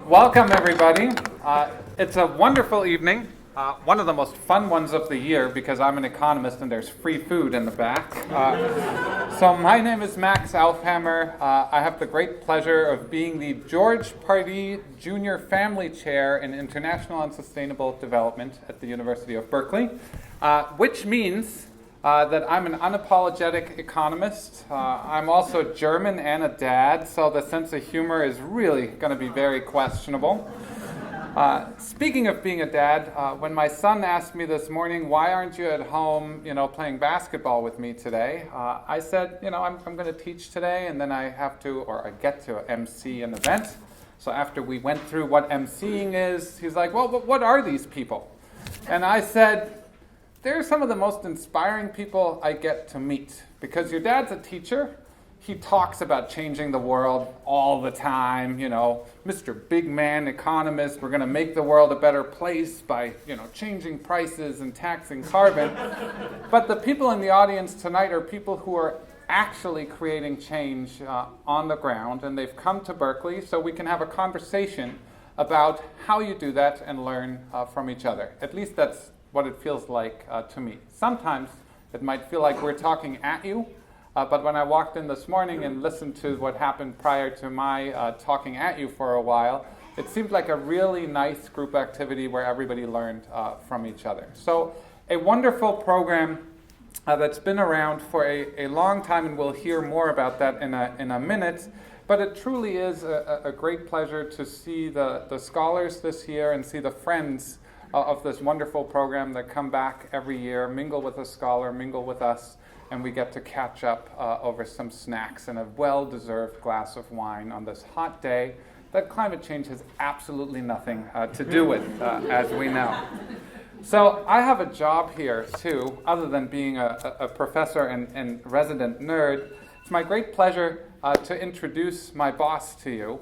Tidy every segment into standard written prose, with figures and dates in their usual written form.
Welcome, everybody. It's a wonderful evening, one of the most fun ones of the year because I'm an economist and there's free food in the back. So my name is Max AUFFHAMMER. I have the great pleasure of being the George PARDEE Junior Family Chair in International and Sustainable Development at the University of Berkeley, which means that I'm an unapologetic economist. I'm also German and a dad, so the sense of humor is really going to be very questionable. Speaking of being a dad, when my son asked me this morning, why aren't you at home, playing basketball with me today? I said, I'm going to teach today, and then I get to MC an event. So after we went through what MCing is, he's like, well, but what are these people? And I said, they're some of the most inspiring people I get to meet, because your dad's a teacher. He talks about changing the world all the time, Mr. Big Man economist, we're going to make the world a better place by, changing prices and taxing carbon. But the people in the audience tonight are people who are actually creating change on the ground, and they've come to Berkeley so we can have a conversation about how you do that and learn from each other. At least that's what it feels like to me. Sometimes it might feel like we're talking at you, but when I walked in this morning and listened to what happened prior to my talking at you for a while, it seemed like a really nice group activity where everybody learned from each other. So a wonderful program that's been around for a long time, and we'll hear more about that in a minute. But it truly is a great pleasure to see the scholars this year and see the friends of this wonderful program that come back every year, mingle with a scholar, mingle with us, and we get to catch up over some snacks and a well-deserved glass of wine on this hot day that climate change has absolutely nothing to do with, as we know. So I have a job here, too, other than being a professor and resident nerd. It's my great pleasure to introduce my boss to you.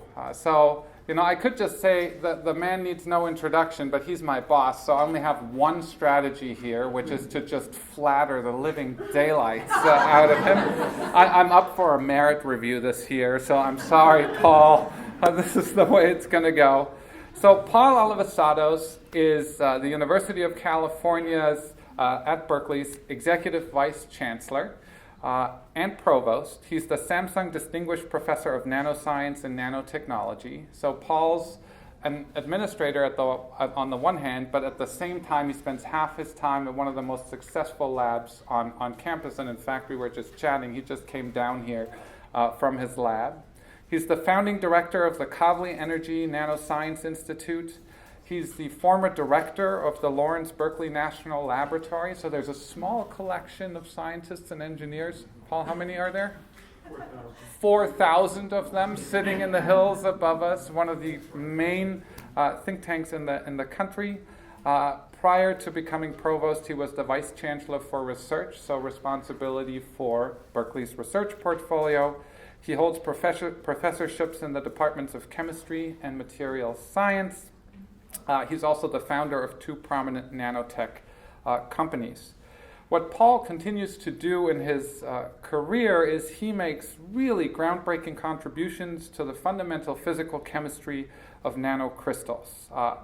I could just say that the man needs no introduction, but he's my boss, so I only have one strategy here, which is to just flatter the living daylights out of him. I'm up for a merit review this year, so I'm sorry, Paul. This is the way it's going to go. So Paul ALIVISATOS is the University of California's, at Berkeley's, Executive Vice Chancellor and Provost. He's the Samsung Distinguished Professor of Nanoscience and Nanotechnology. So Paul's an administrator on the one hand, but at the same time he spends half his time at one of the most successful labs on campus. And in fact, we were just chatting. He just came down here from his lab. He's the founding director of the Kavli Energy Nanoscience Institute. He's the former director of the Lawrence Berkeley National Laboratory. So there's a small collection of scientists and engineers. Paul, how many are there? 4,000 of them sitting in the hills above us, one of the main think tanks in the country. Prior to becoming provost, he was the vice chancellor for research, so responsibility for Berkeley's research portfolio. He holds professorships in the departments of chemistry and materials science. He's also the founder of two prominent nanotech companies. What Paul continues to do in his career is he makes really groundbreaking contributions to the fundamental physical chemistry of nanocrystals.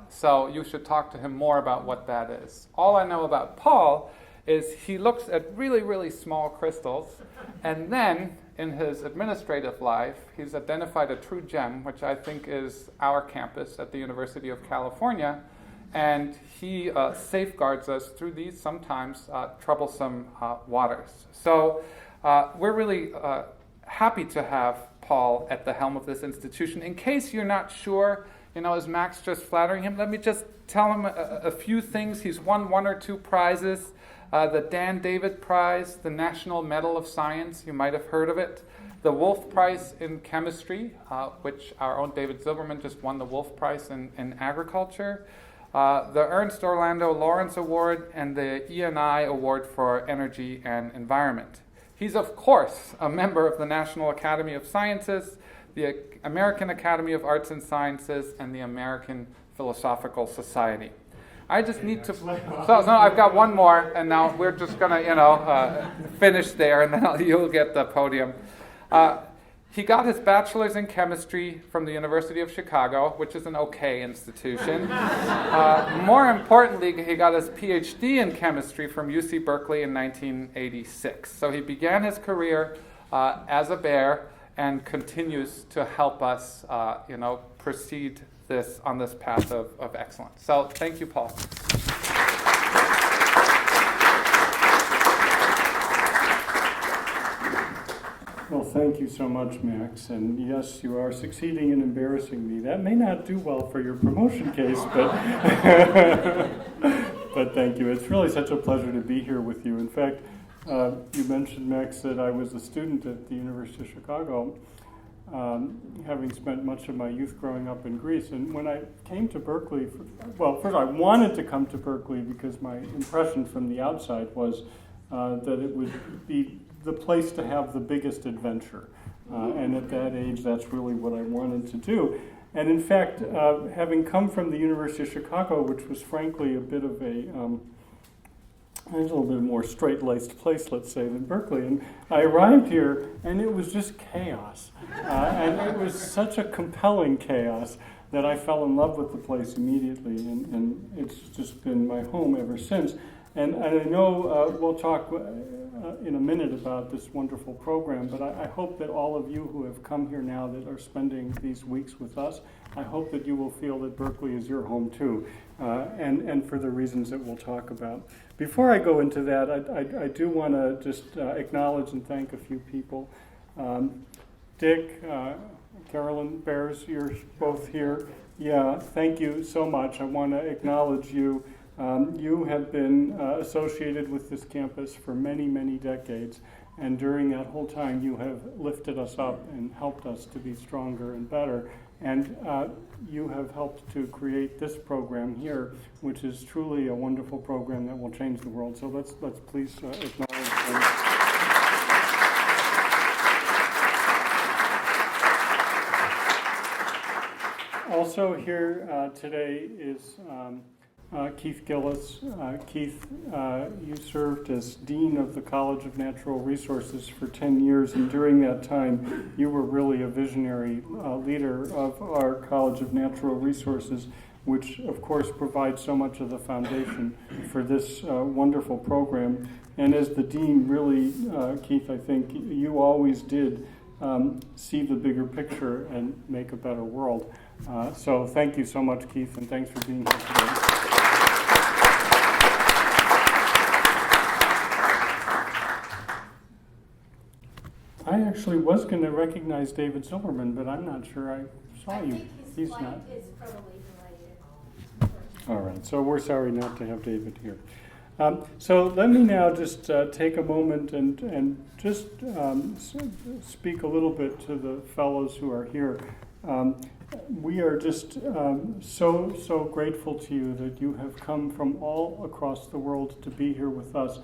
So you should talk to him more about what that is. All I know about Paul is he looks at really, really small crystals, and then in his administrative life, he's identified a true gem, which I think is our campus at the University of California, and he safeguards us through these sometimes troublesome waters. So we're really happy to have Paul at the helm of this institution. In case you're not sure, is Max just flattering him? Let me just tell him a few things. He's won one or two prizes. The Dan David Prize, the National Medal of Science, you might have heard of it. The Wolf Prize in Chemistry, which our own David Silberman just won the Wolf Prize in Agriculture. The Ernst Orlando Lawrence Award and the E&I Award for Energy and Environment. He's, of course, a member of the National Academy of Sciences, the American Academy of Arts and Sciences, and the American Philosophical Society. I just need to. I've got one more, and now we're just gonna, finish there, and then you'll get the podium. He got his bachelor's in chemistry from the University of Chicago, which is an okay institution. More importantly, he got his PhD in chemistry from UC Berkeley in 1986. So he began his career as a bear and continues to help us, proceed on this path of excellence. So thank you, Paul. Well, thank you so much, Max. And yes, you are succeeding in embarrassing me. That may not do well for your promotion case, but but thank you. It's really such a pleasure to be here with you. In fact, you mentioned, Max, that I was a student at the University of Chicago, having spent much of my youth growing up in Greece. And when I came to Berkeley, first I wanted to come to Berkeley because my impression from the outside was that it would be the place to have the biggest adventure. And at that age, that's really what I wanted to do. And in fact, having come from the University of Chicago, which was frankly a bit of a little bit more straight-laced place, let's say, than Berkeley. And I arrived here, and it was just chaos. And it was such a compelling chaos that I fell in love with the place immediately, and it's just been my home ever since. And I know we'll talk in a minute about this wonderful program, but I hope that all of you who have come here now that are spending these weeks with us, I hope that you will feel that Berkeley is your home too, and for the reasons that we'll talk about. Before I go into that, I do want to just acknowledge and thank a few people. Dick, Carolyn Bears, you're both here. Yeah, thank you so much. I want to acknowledge you. You have been associated with this campus for many, many decades, and during that whole time you have lifted us up and helped us to be stronger and better, and you have helped to create this program here, which is truly a wonderful program that will change the world. So let's please acknowledge them. Also here today is Keith Gillis. Keith, you served as Dean of the College of Natural Resources for 10 years, and during that time you were really a visionary leader of our College of Natural Resources, which of course provides so much of the foundation for this wonderful program. And as the Dean, really, Keith, I think you always did see the bigger picture and make a better world. So thank you so much, Keith, and thanks for being here today. I actually was going to recognize David Silverman, but I'm not sure I saw you. He's not. Is probably delayed. All right, so we're sorry not to have David here. So let me now just take a moment and just speak a little bit to the fellows who are here. We are just so grateful to you that you have come from all across the world to be here with us.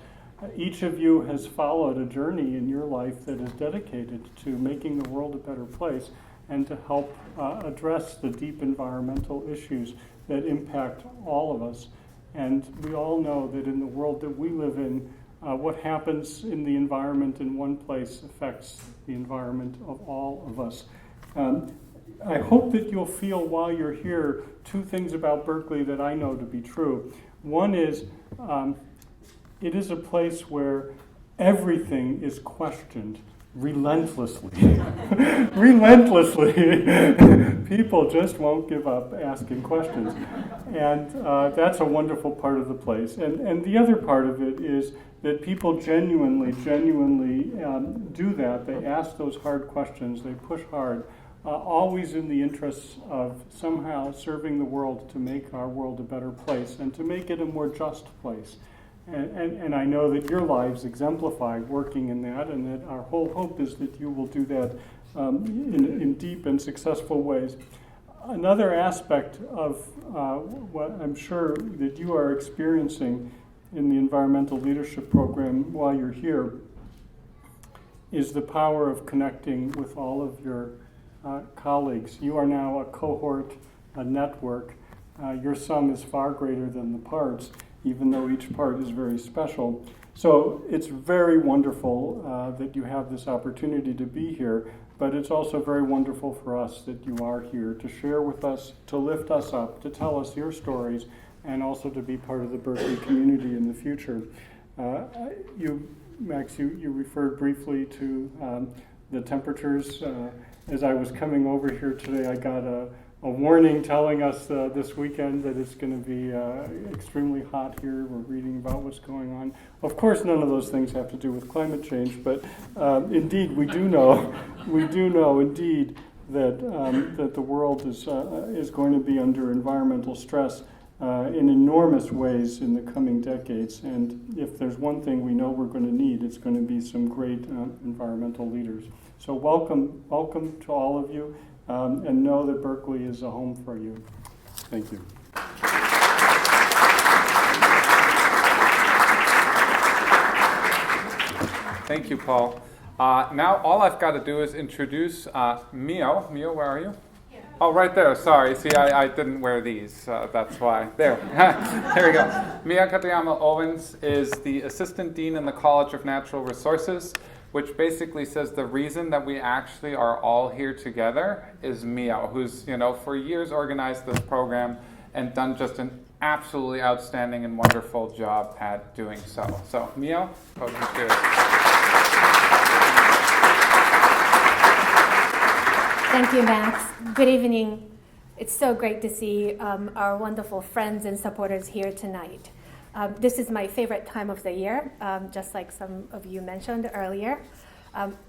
Each of you has followed a journey in your life that is dedicated to making the world a better place and to help address the deep environmental issues that impact all of us. And we all know that in the world that we live in, what happens in the environment in one place affects the environment of all of us. I hope that you'll feel while you're here two things about Berkeley that I know to be true. One is, it is a place where everything is questioned relentlessly. Relentlessly. People just won't give up asking questions. And that's a wonderful part of the place. And the other part of it is that people genuinely do that. They ask those hard questions. They push hard, always in the interests of somehow serving the world to make our world a better place and to make it a more just place. And I know that your lives exemplify working in that, and that our whole hope is that you will do that in deep and successful ways. Another aspect of what I'm sure that you are experiencing in the Environmental Leadership Program while you're here is the power of connecting with all of your colleagues. You are now a cohort, a network. Your sum is far greater than the parts, even though each part is very special. So it's very wonderful that you have this opportunity to be here. but it's also very wonderful for us that you are here to share with us, to lift us up, to tell us your stories, and also to be part of the Berkeley community in the future. Max, you referred briefly to the temperatures. As I was coming over here today, I got a warning telling us this weekend that it's going to be extremely hot here. We're reading about what's going on. Of course, none of those things have to do with climate change, but indeed, we do know indeed that the world is going to be under environmental stress in enormous ways in the coming decades. And if there's one thing we know we're going to need, it's going to be some great environmental leaders. So welcome to all of you, and know that Berkeley is a home for you. Thank you. Thank you, Paul. Now all I've got to do is introduce Mio. Mio, where are you? Yeah. Oh, right there. Sorry. See, I didn't wear these. That's why. There. There we go. Mio KATAYAMA Owens is the Assistant Dean in the College of Natural Resources, which basically says the reason that we actually are all here together is Mio, who's, for years organized this program and done just an absolutely outstanding and wonderful job at doing so. So, Mio, podium is yours. Thank you, Max. Good evening. It's so great to see our wonderful friends and supporters here tonight. This is my favorite time of the year, just like some of you mentioned earlier.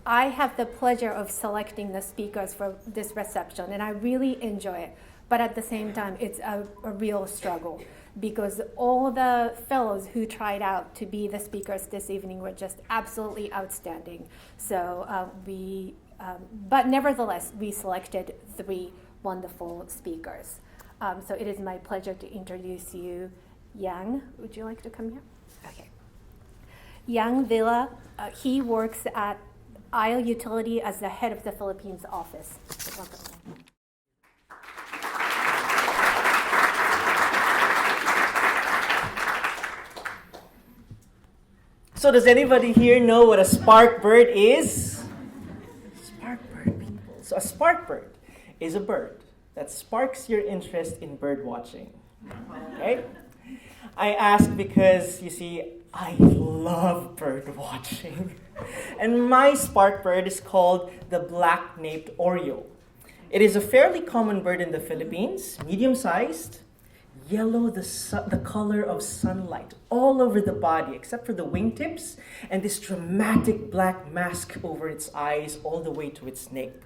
I have the pleasure of selecting the speakers for this reception, and I really enjoy it. But at the same time, it's a real struggle, because all the fellows who tried out to be the speakers this evening were just absolutely outstanding. So but nevertheless, we selected 3 wonderful speakers. So it is my pleasure to introduce you Yang. Would you like to come here? Okay. Yang Villa, he works at IL Utility as the head of the Philippines office. So does anybody here know what a spark bird is? Spark bird, people. So a spark bird is a bird that sparks your interest in bird watching. Right? I ask because, you see, I love bird watching. And my spark bird is called the black-naped oriole. It is a fairly common bird in the Philippines, medium-sized, yellow, the color of sunlight all over the body except for the wingtips, and this dramatic black mask over its eyes all the way to its nape.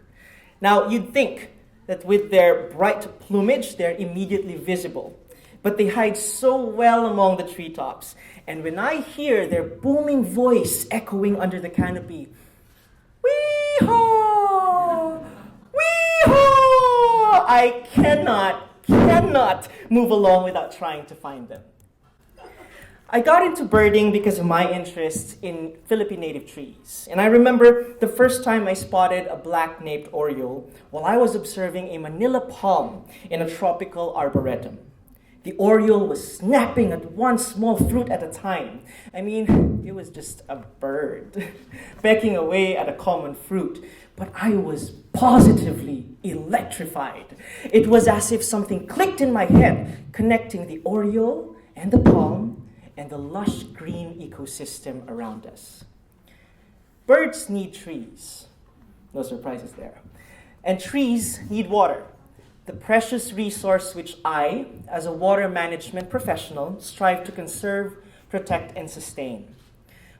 Now, you'd think that with their bright plumage, they're immediately visible. But they hide so well among the treetops. And when I hear their booming voice echoing under the canopy, wee-haw! Wee-haw! I cannot move along without trying to find them. I got into birding because of my interest in Philippine native trees. And I remember the first time I spotted a black-naped oriole while I was observing a Manila palm in a tropical arboretum. The oriole was snapping at one small fruit at a time. I mean, it was just a bird pecking away at a common fruit. But I was positively electrified. It was as if something clicked in my head, connecting the oriole and the palm and the lush green ecosystem around us. Birds need trees. No surprises there. And trees need water, the precious resource which I, as a water management professional, strive to conserve, protect, and sustain.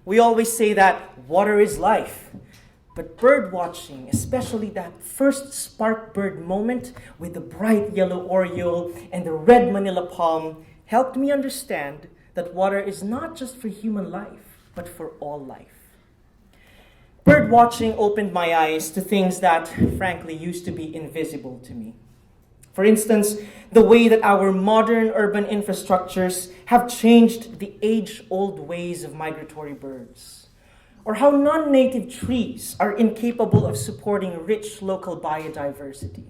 We always say that water is life. But bird watching, especially that first spark bird moment with the bright yellow oriole and the red Manila palm, helped me understand that water is not just for human life, but for all life. Bird watching opened my eyes to things that, frankly, used to be invisible to me. For instance, the way that our modern urban infrastructures have changed the age-old ways of migratory birds. Or how non-native trees are incapable of supporting rich local biodiversity.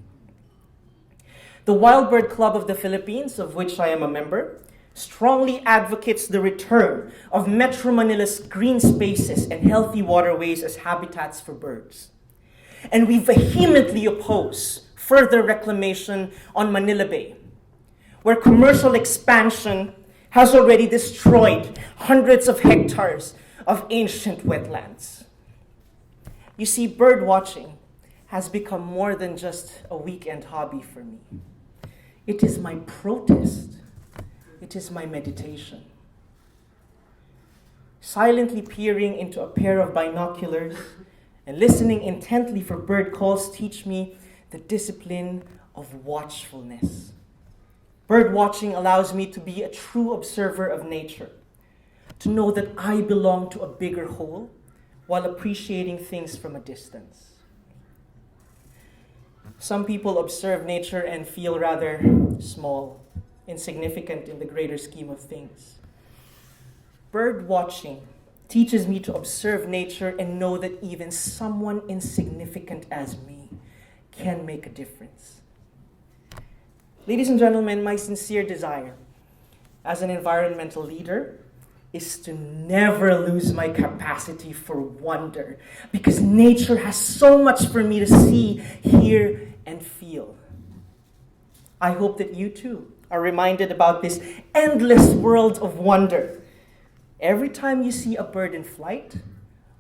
The Wild Bird Club of the Philippines, of which I am a member, strongly advocates the return of Metro Manila's green spaces and healthy waterways as habitats for birds. and we vehemently oppose further reclamation on Manila Bay, where commercial expansion has already destroyed hundreds of hectares of ancient wetlands. You see, bird watching has become more than just a weekend hobby for me. It is my protest. It is my meditation. Silently peering into a pair of binoculars and listening intently for bird calls teach me the discipline of watchfulness. Bird watching allows me to be a true observer of nature, to know that I belong to a bigger whole while appreciating things from a distance. Some people observe nature and feel rather small, insignificant in the greater scheme of things. Bird watching teaches me to observe nature and know that even someone insignificant as me can make a difference. Ladies and gentlemen, my sincere desire as an environmental leader is to never lose my capacity for wonder, because nature has so much for me to see, hear, and feel. I hope that you too are reminded about this endless world of wonder every time you see a bird in flight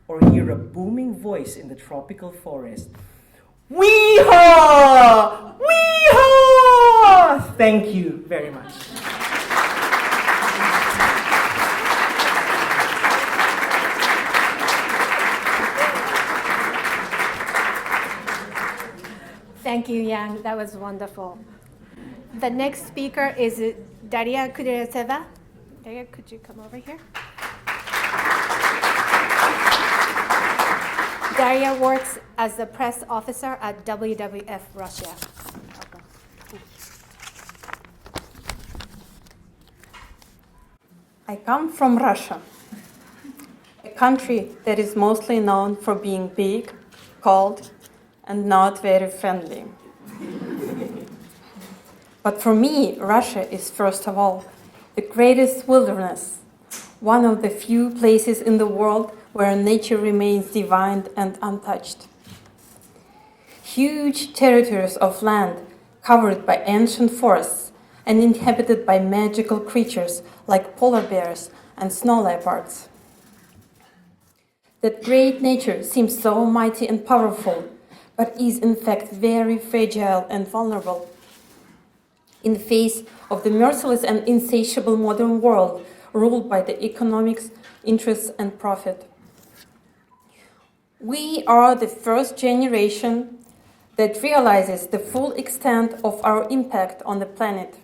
or hear a booming voice in the tropical forest. Wee-haw! Wee-haw! Thank you very much. Thank you, Yang. That was wonderful. The next speaker is Daria Kudryavtseva. Daria, could you come over here? Daria works as the press officer at WWF Russia. Welcome. I come from Russia, a country that is mostly known for being big, cold, and not very friendly. But for me, Russia is first of all the greatest wilderness, one of the few places in the world where nature remains divine and untouched. Huge territories of land covered by ancient forests and inhabited by magical creatures like polar bears and snow leopards. That great nature seems so mighty and powerful, but is in fact very fragile and vulnerable. In the face of the merciless and insatiable modern world ruled by the economics, interests, and profit. We are the first generation that realizes the full extent of our impact on the planet,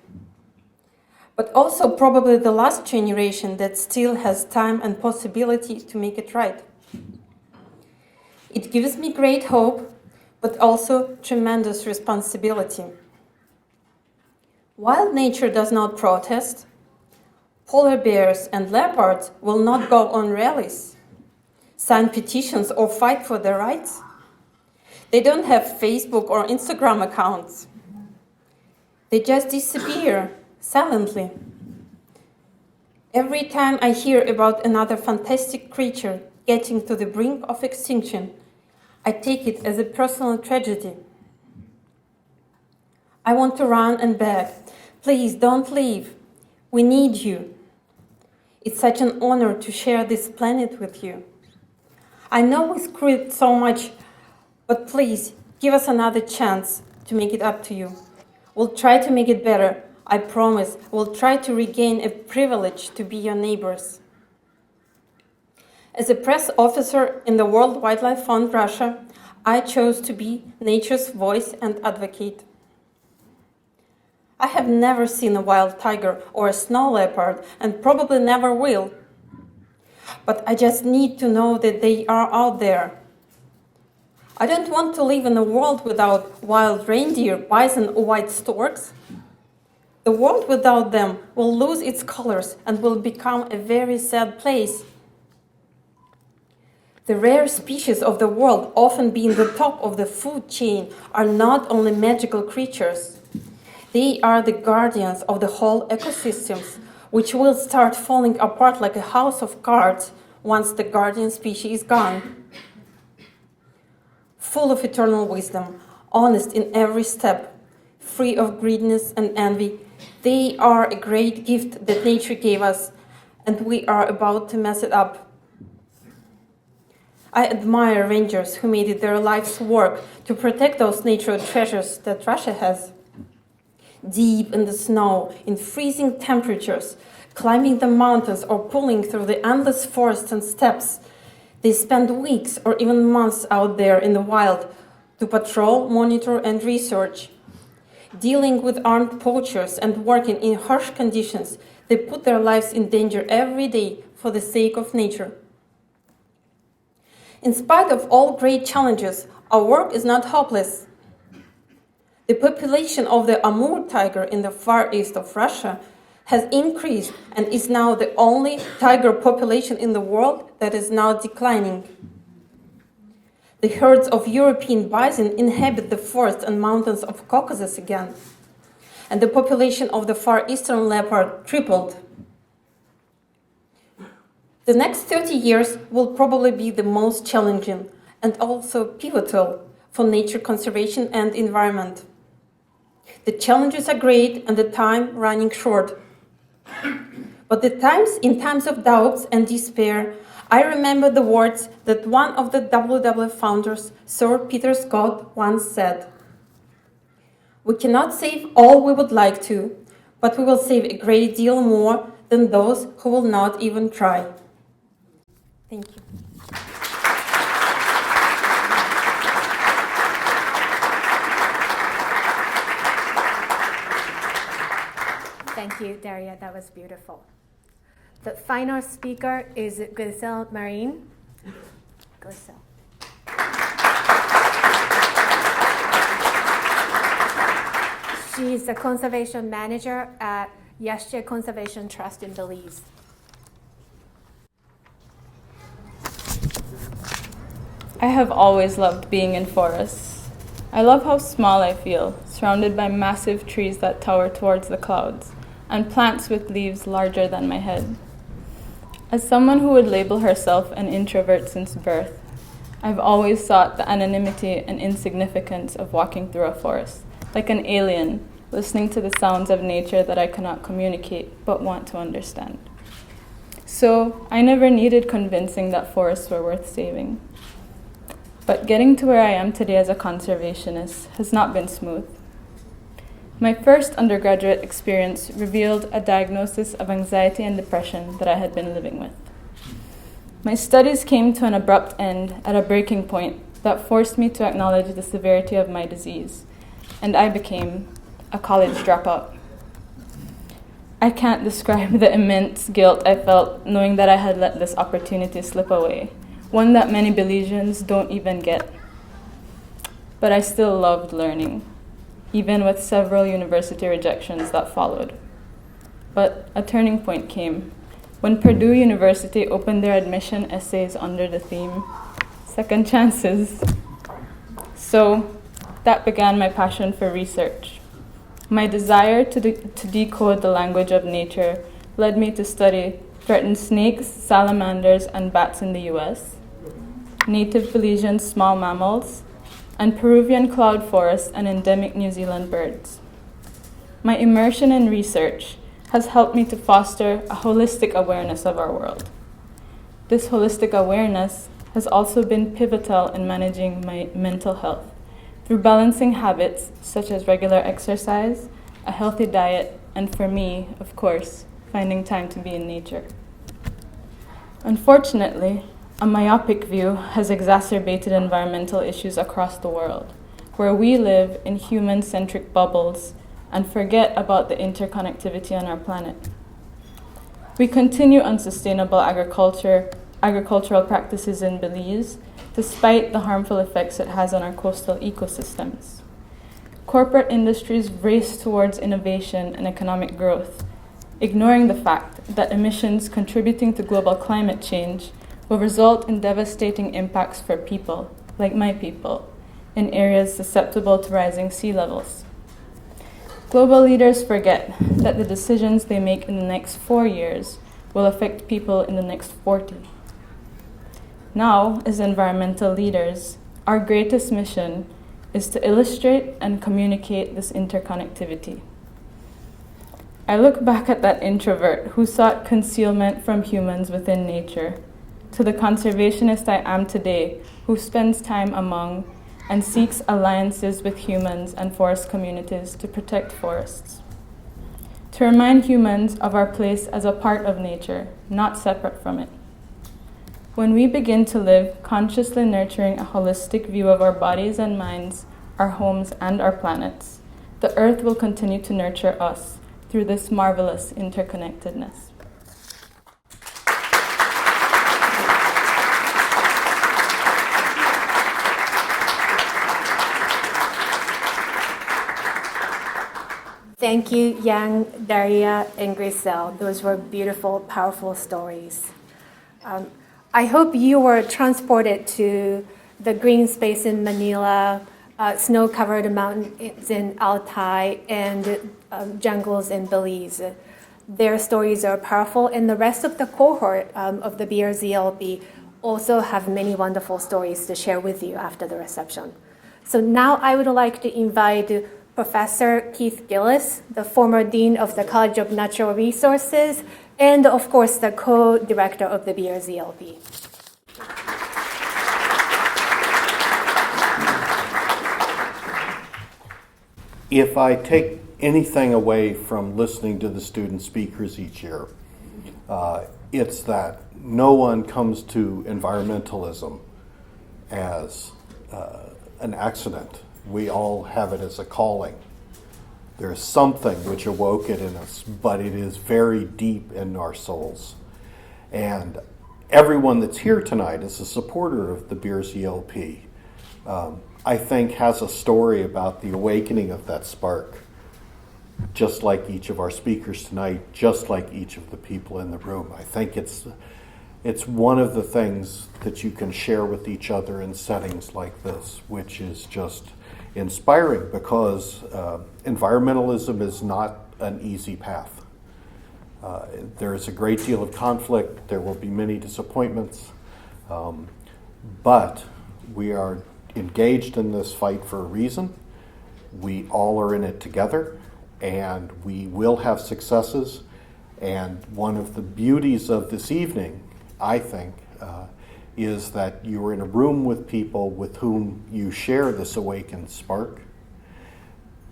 but also probably the last generation that still has time and possibility to make it right. It gives me great hope, but also tremendous responsibility. While nature does not protest, polar bears and leopards will not go on rallies, sign petitions, or fight for their rights. They don't have Facebook or Instagram accounts. They just disappear silently. Every time I hear about another fantastic creature getting to the brink of extinction, I take it as a personal tragedy. I want to run and beg, please don't leave. We need you. It's such an honor to share this planet with you. I know we screwed so much, but please give us another chance to make it up to you. We'll try to make it better. I promise we'll try to regain a privilege to be your neighbors. As a press officer in the World Wildlife Fund Russia, I chose to be nature's voice and advocate. I have never seen a wild tiger or a snow leopard, and probably never will. But I just need to know that they are out there. I don't want to live in a world without wild reindeer, bison, or white storks. The world without them will lose its colors and will become a very sad place. The rare species of the world, often being the top of the food chain, are not only magical creatures. They are the guardians of the whole ecosystems, which will start falling apart like a house of cards once the guardian species is gone. full of eternal wisdom, honest in every step, free of greediness and envy. They are a great gift that nature gave us, and we are about to mess it up. I admire rangers who made it their life's work to protect those natural treasures that Russia has. Deep in the snow, in freezing temperatures, climbing the mountains or pulling through the endless forests and steppes, they spend weeks or even months out there in the wild to patrol, monitor, and research. Dealing with armed poachers and working in harsh conditions, they put their lives in danger every day for the sake of nature. In spite of all great challenges, our work is not hopeless. The population of the Amur tiger in the far east of Russia has increased and is now the only tiger population in the world that is now declining. The herds of European bison inhabit the forests and mountains of Caucasus again, and the population of the far eastern leopard tripled. The next 30 years will probably be the most challenging and also pivotal for nature conservation and environment. The challenges are great and the time running short. But in times of doubts and despair, I remember the words that one of the WWF founders, Sir Peter Scott, once said. We cannot save all we would like to, but we will save a great deal more than those who will not even try. Thank you. Thank you, Daria. That was beautiful. The final speaker is Grisel Marine. Grisel. She's the conservation manager at Yashche Conservation Trust in Belize. I have always loved being in forests. I love how small I feel, surrounded by massive trees that tower towards the clouds, and plants with leaves larger than my head. As someone who would label herself an introvert since birth, I've always sought the anonymity and insignificance of walking through a forest, like an alien, listening to the sounds of nature that I cannot communicate but want to understand. So I never needed convincing that forests were worth saving. But getting to where I am today as a conservationist has not been smooth. My first undergraduate experience revealed a diagnosis of anxiety and depression that I had been living with. My studies came to an abrupt end at a breaking point that forced me to acknowledge the severity of my disease, and I became a college dropout. I can't describe the immense guilt I felt knowing that I had let this opportunity slip away, one that many Belizeans don't even get. But I still loved learning, even with several university rejections that followed. But a turning point came when Purdue University opened their admission essays under the theme, Second Chances. So that began my passion for research. My desire to decode the language of nature led me to study threatened snakes, salamanders, and bats in the US, native Belizean small mammals, and Peruvian cloud forests and endemic New Zealand birds. My immersion in research has helped me to foster a holistic awareness of our world. This holistic awareness has also been pivotal in managing my mental health through balancing habits such as regular exercise, a healthy diet, and for me, of course, finding time to be in nature. Unfortunately, a myopic view has exacerbated environmental issues across the world, where we live in human-centric bubbles and forget about the interconnectivity on our planet. We continue unsustainable agricultural practices in Belize, despite the harmful effects it has on our coastal ecosystems. Corporate industries race towards innovation and economic growth, ignoring the fact that emissions contributing to global climate change will result in devastating impacts for people, like my people, in areas susceptible to rising sea levels. Global leaders forget that the decisions they make in the next 4 years will affect people in the next 40. Now, as environmental leaders, Our greatest mission is to illustrate and communicate this interconnectivity. I look back at that introvert who sought concealment from humans within nature, to the conservationist I am today, who spends time among and seeks alliances with humans and forest communities to protect forests. To remind humans of our place as a part of nature, not separate from it. When we begin to live consciously nurturing a holistic view of our bodies and minds, our homes and our planets, the earth will continue to nurture us through this marvelous interconnectedness. Thank you, Yang, Daria, and Grisel. Those were beautiful, powerful stories. I hope you were transported to the green space in Manila, snow-covered mountains in Altai, and jungles in Belize. Their stories are powerful, and the rest of the cohort of the BRZLP also have many wonderful stories to share with you after the reception. So now I would like to invite Professor Keith Gillis, the former Dean of the College of Natural Resources, and of course the co-director of the BRZLP. If I take anything away from listening to the student speakers each year, it's that no one comes to environmentalism as an accident. We all have it as a calling. There's something which awoke it in us, but it is very deep in our souls. And everyone that's here tonight is a supporter of the BRZLP. I think has a story about the awakening of that spark, just like each of our speakers tonight, just like each of the people in the room. I think it's one of the things that you can share with each other in settings like this, which is just inspiring, because environmentalism is not an easy path. There is a great deal of conflict. There will be many disappointments, but we are engaged in this fight for a reason. We all are in it together, and we will have successes. And one of the beauties of this evening, I think, is that you're in a room with people with whom you share this awakened spark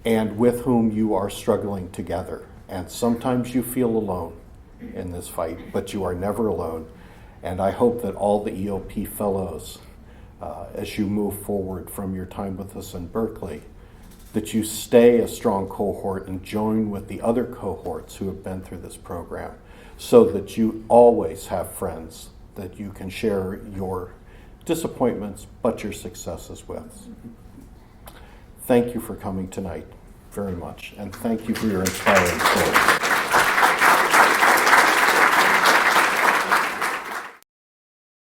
and with whom you are struggling together. And sometimes you feel alone in this fight, but you are never alone. And I hope that all the ELP fellows, as you move forward from your time with us in Berkeley, that you stay a strong cohort and join with the other cohorts who have been through this program, so that you always have friends that you can share your disappointments but your successes with. Thank you for coming tonight very much, and thank you for your inspiring stories.